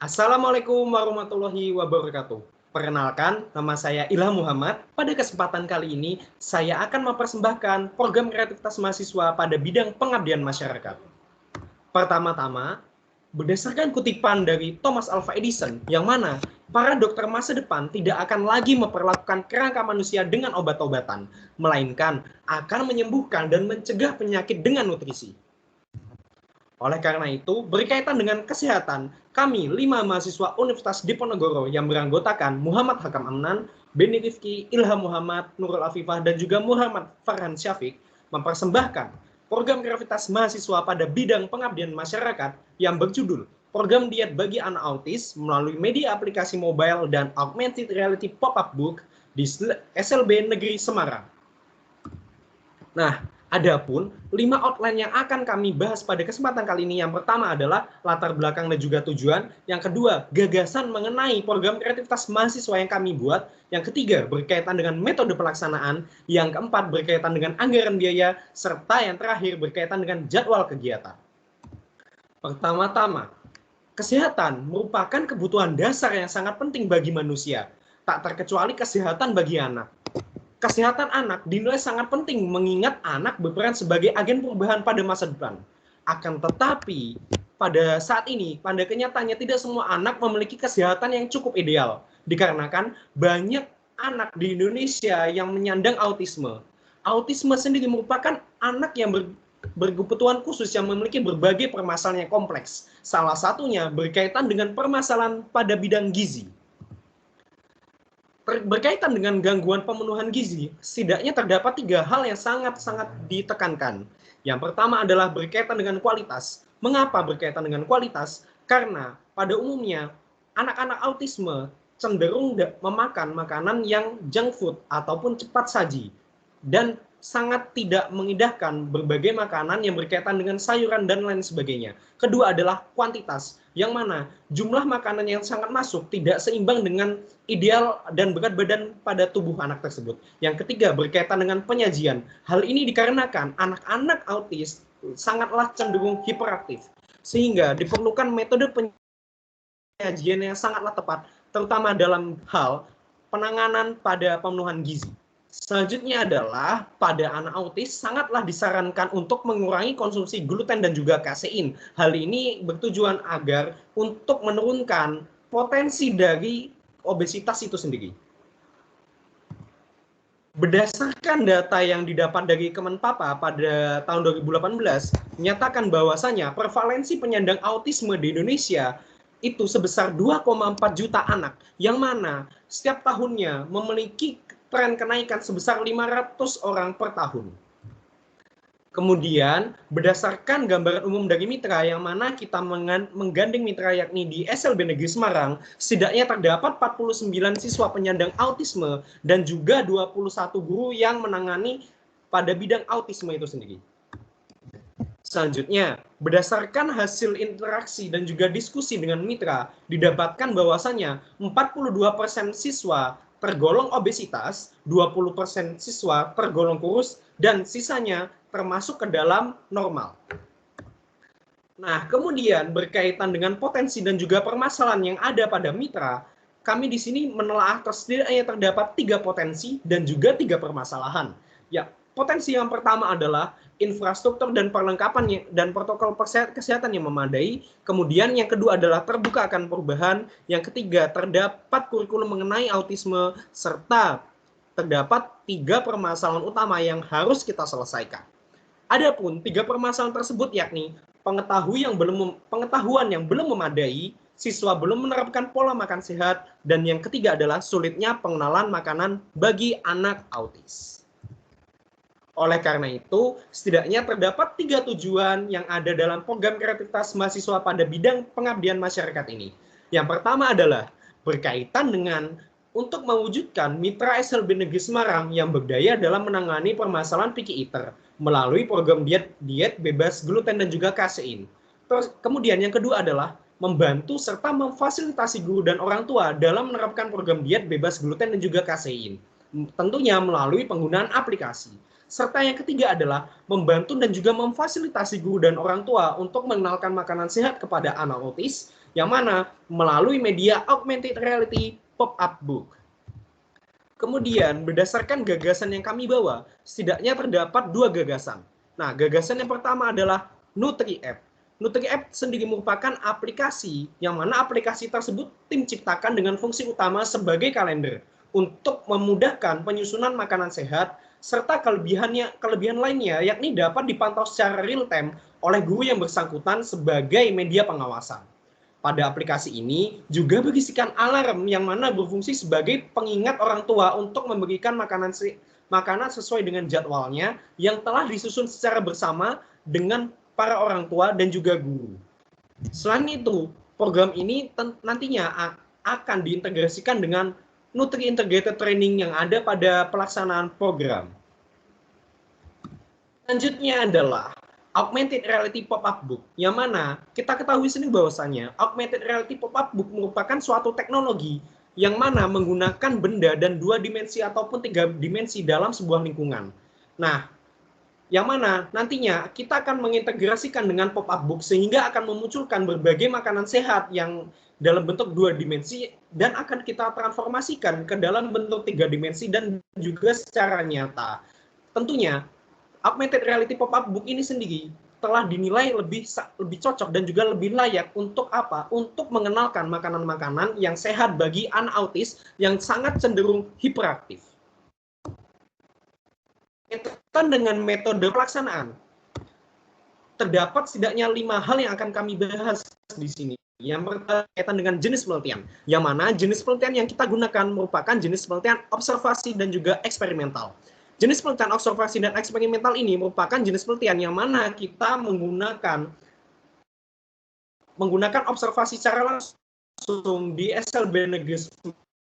Assalamualaikum warahmatullahi wabarakatuh. Perkenalkan, nama saya Ilham Muhammad. Pada kesempatan kali ini, saya akan mempersembahkan program kreativitas mahasiswa pada bidang pengabdian masyarakat. Pertama-tama, berdasarkan kutipan dari Thomas Alva Edison, yang mana para dokter masa depan tidak akan lagi memperlakukan kerangka manusia dengan obat-obatan, melainkan akan menyembuhkan dan mencegah penyakit dengan nutrisi. Oleh karena itu, berkaitan dengan kesehatan, kami 5 mahasiswa Universitas Diponegoro yang beranggotakan Muhammad Hakam Amnan, Beni Rifki, Ilham Muhammad, Nurul Afifah, dan juga Muhammad Farhan Syafiq mempersembahkan program kreativitas mahasiswa pada bidang pengabdian masyarakat yang berjudul Program Diet bagi Anak Autis melalui media aplikasi mobile dan augmented reality pop-up book di SLB Negeri Semarang. Nah, adapun 5 outline yang akan kami bahas pada kesempatan kali ini, yang pertama adalah latar belakang dan juga tujuan, yang kedua gagasan mengenai program kreativitas mahasiswa yang kami buat, yang ketiga berkaitan dengan metode pelaksanaan, yang keempat berkaitan dengan anggaran biaya, serta yang terakhir berkaitan dengan jadwal kegiatan. Pertama-tama, kesehatan merupakan kebutuhan dasar yang sangat penting bagi manusia, tak terkecuali kesehatan bagi anak. Kesehatan anak dinilai sangat penting mengingat anak berperan sebagai agen perubahan pada masa depan. Akan tetapi, pada saat ini, pada kenyataannya tidak semua anak memiliki kesehatan yang cukup ideal. Dikarenakan banyak anak di Indonesia yang menyandang autisme. Autisme sendiri merupakan anak yang berkebutuhan khusus yang memiliki berbagai permasalahan yang kompleks. Salah satunya berkaitan dengan permasalahan pada bidang gizi. Berkaitan dengan gangguan pemenuhan gizi, setidaknya terdapat 3 hal yang sangat-sangat ditekankan. Yang pertama adalah berkaitan dengan kualitas. Mengapa berkaitan dengan kualitas? Karena pada umumnya anak-anak autisme cenderung memakan makanan yang junk food ataupun cepat saji dan sangat tidak mengindahkan berbagai makanan yang berkaitan dengan sayuran dan lain sebagainya. Kedua adalah kuantitas, yang mana jumlah makanan yang sangat masuk tidak seimbang dengan ideal dan berat badan pada tubuh anak tersebut. Yang ketiga berkaitan dengan penyajian. Hal ini dikarenakan anak-anak autis sangatlah cenderung hiperaktif, sehingga diperlukan metode penyajian yang sangatlah tepat, terutama dalam hal penanganan pada pemenuhan gizi. Selanjutnya adalah pada anak autis sangatlah disarankan untuk mengurangi konsumsi gluten dan juga kasein. Hal ini bertujuan agar untuk menurunkan potensi dari obesitas itu sendiri. Berdasarkan data yang didapat dari Kemenpapa pada tahun 2018, menyatakan bahwasanya prevalensi penyandang autisme di Indonesia itu sebesar 2,4 juta anak, yang mana setiap tahunnya memiliki tren kenaikan sebesar 500 orang per tahun. Kemudian, berdasarkan gambaran umum dari mitra, yang mana kita menggandeng mitra yakni di SLB Negeri Semarang, setidaknya terdapat 49 siswa penyandang autisme dan juga 21 guru yang menangani pada bidang autisme itu sendiri. Selanjutnya, berdasarkan hasil interaksi dan juga diskusi dengan mitra, didapatkan bahwasanya 42% siswa tergolong obesitas, 20% siswa tergolong kurus, dan sisanya termasuk ke dalam normal. Nah, kemudian berkaitan dengan potensi dan juga permasalahan yang ada pada mitra, kami di sini menelaah setidaknya terdapat 3 potensi dan juga 3 permasalahan. Ya, potensi yang pertama adalah infrastruktur dan perlengkapan dan protokol kesehatan yang memadai. Kemudian yang kedua adalah terbuka akan perubahan. Yang ketiga, terdapat kurikulum mengenai autisme, serta terdapat 3 permasalahan utama yang harus kita selesaikan. Adapun 3 permasalahan tersebut yakni pengetahuan yang belum memadai, siswa belum menerapkan pola makan sehat, dan yang ketiga adalah sulitnya pengenalan makanan bagi anak autis. Oleh karena itu, setidaknya terdapat 3 tujuan yang ada dalam program kreativitas mahasiswa pada bidang pengabdian masyarakat ini. Yang pertama adalah berkaitan dengan untuk mewujudkan mitra SLB Negeri Semarang yang berdaya dalam menangani permasalahan picky eater melalui program diet bebas gluten dan juga kasein. Terus, kemudian yang kedua adalah membantu serta memfasilitasi guru dan orang tua dalam menerapkan program diet bebas gluten dan juga kasein. Tentunya melalui penggunaan aplikasi. Serta yang ketiga adalah membantu dan juga memfasilitasi guru dan orang tua untuk mengenalkan makanan sehat kepada anak autis. yang mana melalui media augmented reality pop-up book. Kemudian, berdasarkan gagasan yang kami bawa, setidaknya terdapat 2 gagasan. Nah, gagasan yang pertama adalah NutriApp. NutriApp sendiri merupakan aplikasi, yang mana aplikasi tersebut tim ciptakan dengan fungsi utama sebagai kalender untuk memudahkan penyusunan makanan sehat, serta kelebihan lainnya, yakni dapat dipantau secara real time oleh guru yang bersangkutan sebagai media pengawasan. Pada aplikasi ini juga berisikan alarm yang mana berfungsi sebagai pengingat orang tua untuk memberikan makanan sesuai dengan jadwalnya yang telah disusun secara bersama dengan para orang tua dan juga guru. Selain itu, program ini nantinya akan diintegrasikan dengan Nutri Integrated Training yang ada pada pelaksanaan program. Selanjutnya adalah Augmented Reality Pop-up Book, yang mana kita ketahui sendiri bahwasannya Augmented Reality Pop-up Book merupakan suatu teknologi yang mana menggunakan benda dan 2 dimensi ataupun 3 dimensi dalam sebuah lingkungan. Nah, yang mana nantinya kita akan mengintegrasikan dengan pop-up book sehingga akan memunculkan berbagai makanan sehat yang dalam bentuk 2 dimensi dan akan kita transformasikan ke dalam bentuk 3 dimensi dan juga secara nyata. Tentunya Augmented Reality Pop-up Book ini sendiri telah dinilai lebih cocok dan juga lebih layak untuk apa? Untuk mengenalkan makanan-makanan yang sehat bagi anak autis yang sangat cenderung hiperaktif. Berkaitan dengan metode pelaksanaan, terdapat setidaknya 5 hal yang akan kami bahas di sini. Yang berkaitan dengan jenis penelitian, yang mana jenis penelitian yang kita gunakan merupakan jenis penelitian observasi dan juga eksperimental. Jenis penelitian observasi dan eksperimental ini merupakan jenis penelitian yang mana kita menggunakan observasi secara langsung di SLB Negeri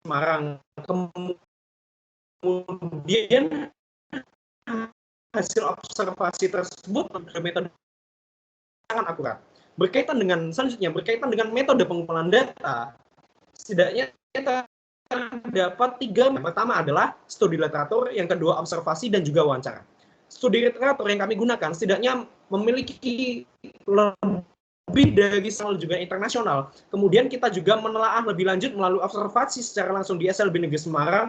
Semarang. Kemudian hasil observasi tersebut metode sangat akurat. Berkaitan dengan metode pengumpulan data, setidaknya kita terdapat 3. Yang pertama adalah studi literatur, yang kedua observasi dan juga wawancara. Studi literatur yang kami gunakan setidaknya memiliki lebih dari juga internasional. Kemudian kita juga menelaah lebih lanjut melalui observasi secara langsung di SLB Negeri Semarang,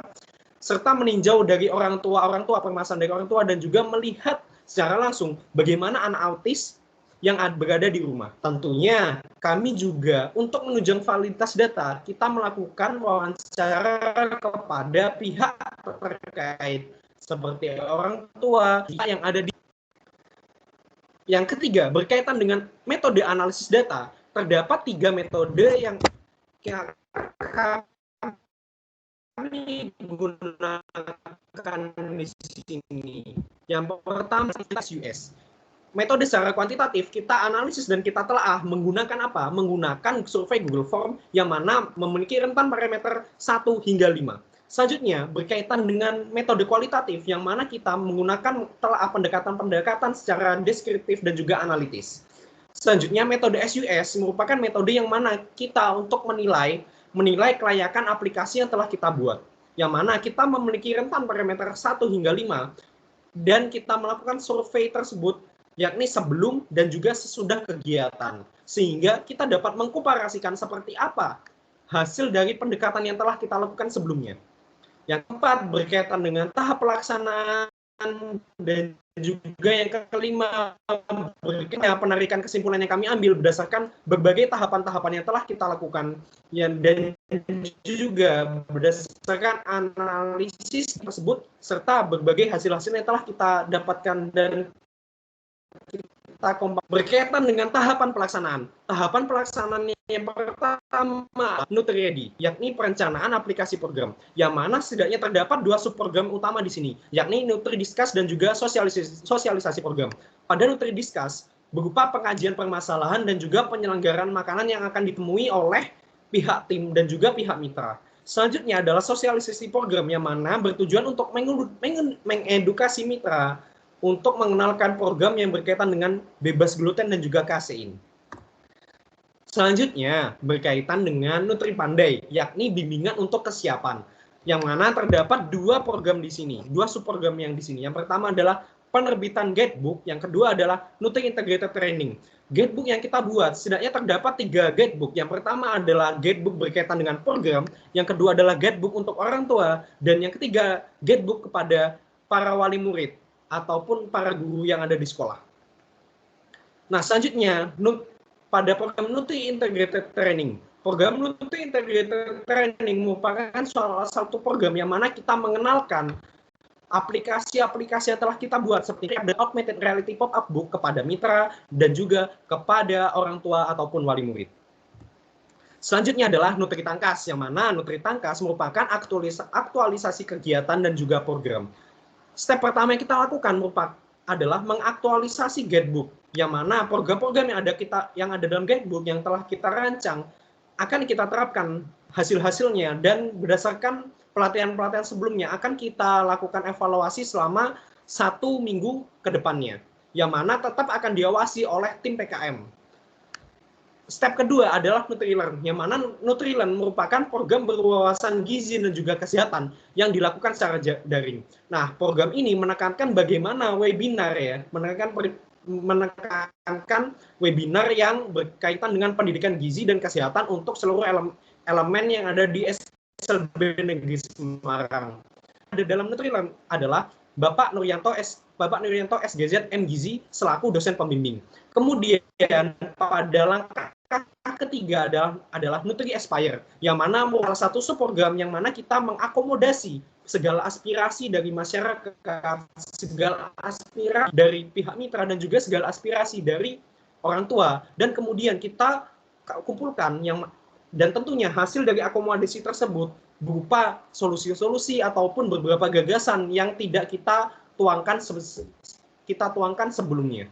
serta meninjau dari orang tua permasalahan dari orang tua dan juga melihat secara langsung bagaimana anak autis yang berada di rumah. Tentunya kami juga untuk menunjang validitas data, kita melakukan wawancara kepada pihak terkait seperti orang tua yang ada di. Yang ketiga, berkaitan dengan metode analisis data, terdapat 3 metode yang kami gunakan di sini. Yang pertama US. Metode secara kuantitatif kita analisis dan kita telah menggunakan apa? Menggunakan survei Google Form yang mana memiliki rentan parameter 1 hingga 5. Selanjutnya berkaitan dengan metode kualitatif yang mana kita menggunakan telah pendekatan-pendekatan secara deskriptif dan juga analitis. Selanjutnya metode SUS merupakan metode yang mana kita untuk menilai kelayakan aplikasi yang telah kita buat. Yang mana kita memiliki rentan parameter 1 hingga 5 dan kita melakukan survei tersebut yakni sebelum dan juga sesudah kegiatan. Sehingga kita dapat mengkomparasikan seperti apa hasil dari pendekatan yang telah kita lakukan sebelumnya. Yang keempat, berkaitan dengan tahap pelaksanaan dan juga yang kelima, penarikan kesimpulan yang kami ambil berdasarkan berbagai tahapan-tahapan yang telah kita lakukan. Dan juga berdasarkan analisis tersebut, serta berbagai hasil-hasil yang telah kita dapatkan dan kita berkaitan dengan tahapan pelaksanaan. Tahapan pelaksanaan yang pertama Nutri-Ready, yakni perencanaan aplikasi program, yang mana setidaknya terdapat 2 subprogram utama di sini, yakni Nutri-Discuss dan juga sosialisasi program. Pada Nutri-Discuss berupa pengajian permasalahan dan juga penyelenggaraan makanan yang akan ditemui oleh pihak tim dan juga pihak mitra. Selanjutnya adalah sosialisasi program yang mana bertujuan untuk mengedukasi mitra untuk mengenalkan program yang berkaitan dengan bebas gluten dan juga kasein. Selanjutnya berkaitan dengan Nutri Pandai, yakni bimbingan untuk kesiapan, yang mana terdapat 2 program di sini, 2 subprogram yang di sini. Yang pertama adalah penerbitan guidebook, yang kedua adalah Nutri Integrated Training. Guidebook yang kita buat, setidaknya terdapat 3 guidebook. Yang pertama adalah guidebook berkaitan dengan program, yang kedua adalah guidebook untuk orang tua, dan yang ketiga guidebook kepada para wali murid ataupun para guru yang ada di sekolah. Nah, selanjutnya pada program Nutri Integrated Training. Program Nutri Integrated Training merupakan salah satu program yang mana kita mengenalkan aplikasi-aplikasi yang telah kita buat seperti ada augmented reality pop-up book kepada mitra dan juga kepada orang tua ataupun wali murid. Selanjutnya adalah Nutri Tangkas, yang mana Nutri Tangkas merupakan aktualisasi kegiatan dan juga program. Step pertama yang kita lakukan adalah mengaktualisasi guidebook, yang mana program-program yang ada dalam guidebook yang telah kita rancang akan kita terapkan hasil-hasilnya, dan berdasarkan pelatihan-pelatihan sebelumnya akan kita lakukan evaluasi selama 1 minggu ke depannya, yang mana tetap akan diawasi oleh tim PKM. Step kedua adalah NutriLearn, yang mana NutriLearn merupakan program berwawasan gizi dan juga kesehatan yang dilakukan secara daring. Nah, program ini menekankan bagaimana webinar menekankan webinar yang berkaitan dengan pendidikan gizi dan kesehatan untuk seluruh elemen yang ada di SLB Negeri Semarang. Ada dalam NutriLearn adalah Bapak Nuryanto SGZ M Gizi selaku dosen pembimbing. Kemudian pada langkah ketiga adalah Nutri Aspire, yang mana salah satu subprogram yang mana kita mengakomodasi segala aspirasi dari masyarakat, segala aspirasi dari pihak mitra, dan juga segala aspirasi dari orang tua, dan kemudian kita kumpulkan dan tentunya hasil dari akomodasi tersebut berupa solusi-solusi ataupun beberapa gagasan yang tidak kita tuangkan sebelumnya.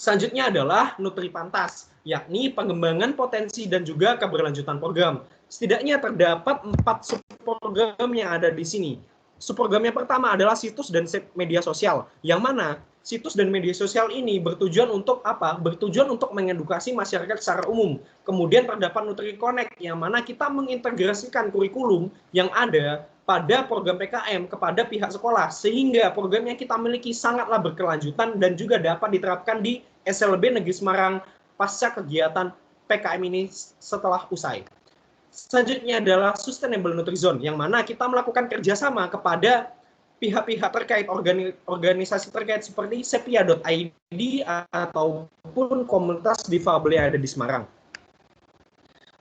Selanjutnya adalah Nutri Pantas, yakni pengembangan potensi dan juga keberlanjutan program. Setidaknya terdapat 4 subprogram yang ada di sini. Subprogram yang pertama adalah situs dan media sosial, yang mana situs dan media sosial ini bertujuan untuk apa? Bertujuan untuk mengedukasi masyarakat secara umum. Kemudian terdapat Nutri Connect, yang mana kita mengintegrasikan kurikulum yang ada pada program PKM kepada pihak sekolah, sehingga program yang kita miliki sangatlah berkelanjutan dan juga dapat diterapkan di SLB Negeri Semarang pasca kegiatan PKM ini setelah usai. Selanjutnya adalah Sustainable Nutrizone, yang mana kita melakukan kerjasama kepada pihak-pihak terkait, organisasi terkait seperti sepia.id ataupun komunitas difabel yang ada di Semarang.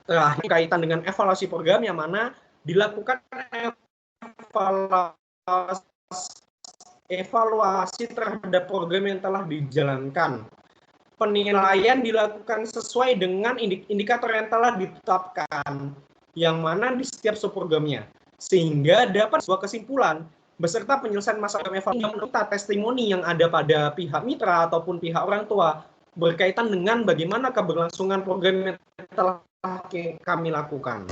Terakhir, kaitan dengan evaluasi program, yang mana dilakukan evaluasi terhadap program yang telah dijalankan. Penilaian dilakukan sesuai dengan indikator yang telah ditetapkan, yang mana di setiap subprogramnya, sehingga dapat sebuah kesimpulan beserta penyelesaian masalah evaluasi yang menurut testimoni yang ada pada pihak mitra ataupun pihak orang tua berkaitan dengan bagaimana keberlangsungan program yang telah kami lakukan.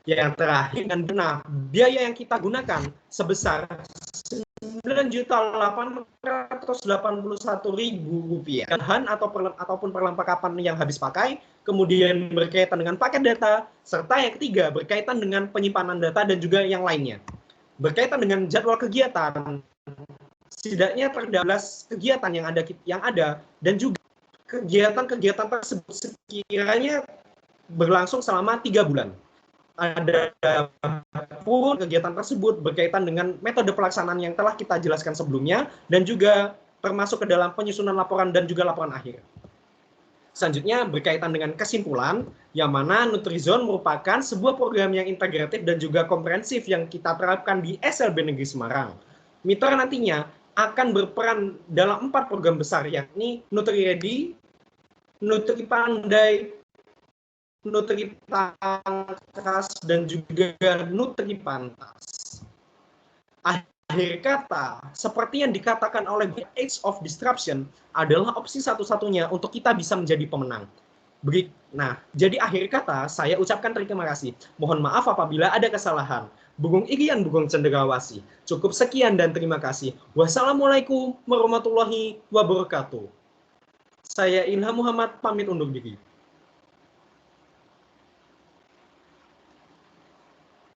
Yang terakhir, dan benar, biaya yang kita gunakan sebesar Rp9.881.000, bahan ataupun perlengkapan yang habis pakai, kemudian berkaitan dengan paket data, serta yang ketiga berkaitan dengan penyimpanan data dan juga yang lainnya. Berkaitan dengan jadwal kegiatan, setidaknya terdapat kegiatan yang ada dan juga kegiatan-kegiatan tersebut sekiranya berlangsung selama 3 bulan. Ada pun kegiatan tersebut berkaitan dengan metode pelaksanaan yang telah kita jelaskan sebelumnya, dan juga termasuk ke dalam penyusunan laporan dan juga laporan akhir. Selanjutnya berkaitan dengan kesimpulan, yang mana Nutrizone merupakan sebuah program yang integratif dan juga komprehensif yang kita terapkan di SLB Negeri Semarang. Mitra nantinya akan berperan dalam 4 program besar, yakni Nutri Ready, Nutri Pandai, Nutri Tangkas, dan juga Nutri Pantas. Akhir kata, seperti yang dikatakan oleh The Age of Disruption, adalah opsi satu-satunya untuk kita bisa menjadi pemenang. Nah, jadi akhir kata, saya ucapkan terima kasih. Mohon maaf apabila ada kesalahan. Bugong Irian Bugong Cendrawasih. Cukup sekian dan terima kasih. Wassalamualaikum warahmatullahi wabarakatuh. Saya Ilham Muhammad pamit undur diri.